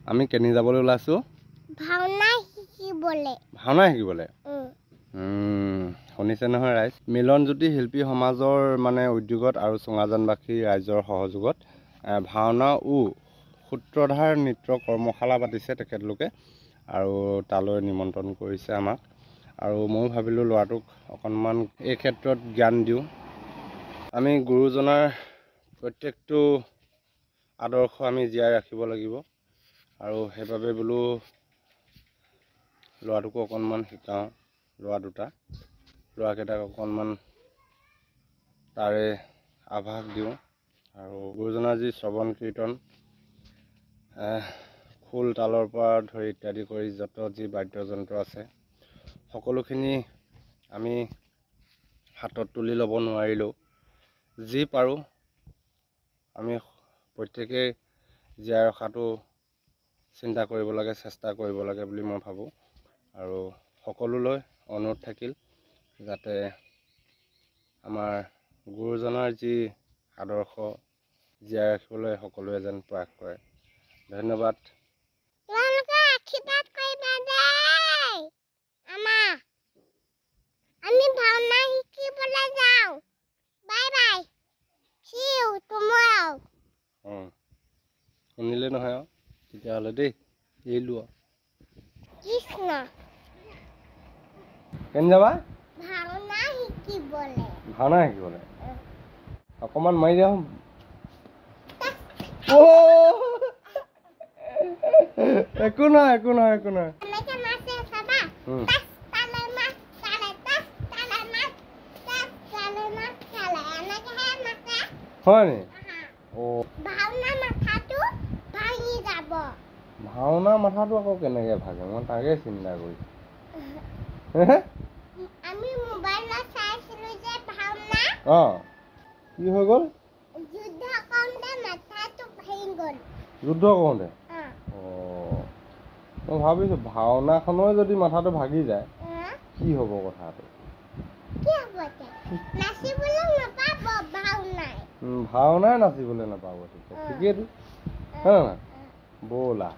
আমি কেনি যাবলৈ ওলাইছো ভাওনা শিকিবলে শুনিছে নহয় ৰাইজ মিলনজ্যোতি শিল্পী সমাজৰ মানে উদ্যোগত আৰু চুঙাজানবাসী ৰাইজৰ সহযোগত ভাওনা সূত্ৰধাৰ নৃত্য কৰ্মশালা পাতিছে তেখেতলোকে আৰু তালৈ নিমন্ত্ৰণ কৰিছে আমাক আৰু মই ভাবিলো ল'ৰাটোক অকণমান এই ক্ষেত্ৰত জ্ঞান দিওঁ আমি গুৰুজনাৰ প্ৰত্যেকটো আদৰ্শ আমি জীয়াই ৰাখিব লাগিব আৰু সেইবাবে বোলো ল'ৰাটোকো অকণমান শিকাওঁ ল'ৰাকেইটাক অকণমান তাৰে আভাস দিওঁ আৰু গুৰুজনাৰ যি শ্ৰৱণ কীৰ্তন খোল তালৰ পৰা ধৰি ইত্যাদি কৰি যত যি বাদ্যযন্ত্ৰ আছে সকলোখিনি আমি হাতত তুলি ল'ব নোৱাৰিলেও যি পাৰোঁ আমি প্ৰত্যেকেই জীয়াই ৰখাটো চিন্তা কৰিব লাগে চেষ্টা কৰিব লাগে বুলি মই ভাবোঁ আৰু সকলোলৈ অনুৰোধ থাকিল যাতে আমাৰ গুৰুজনাৰ যি আদৰ্শ জীয়াই ৰাখিবলৈ সকলোৱে যেন প্ৰয়াস কৰে ধন্যবাদ আমি ভাওনা শিকিবলৈ যাওঁ bye bye see you tomorrow শুনিলে নহয় আৰু তেতিয়াহ'লে দেই এৰিলোঁ কৃষ্ণ কেনি যাবা ভাওনা শিকিবলে অকণমান মাৰি দিয়া একো নহয় এনেকে নাচে চাবা হয় নি ভাওনা মাথাটো আকৌ কেনেকে ভাগে মই তাকে চিন্তা কৰিছোঁ আমি মোবাইলত চাইছিলো যে ভাওনা কি হৈ গ'ল যুদ্ধ কৰোঁতে মাথাটো ভাঙি গ'ল যুদ্ধ কৰোঁতে মই ভাবিছোঁ ভাওনাখনৰ যদি মাথাটো ভাগি যায় কি হ'ব কথাটো ভাওনাই নাচিবলৈ নাপাব ঠিকেইতো হয় নহয় ব'লা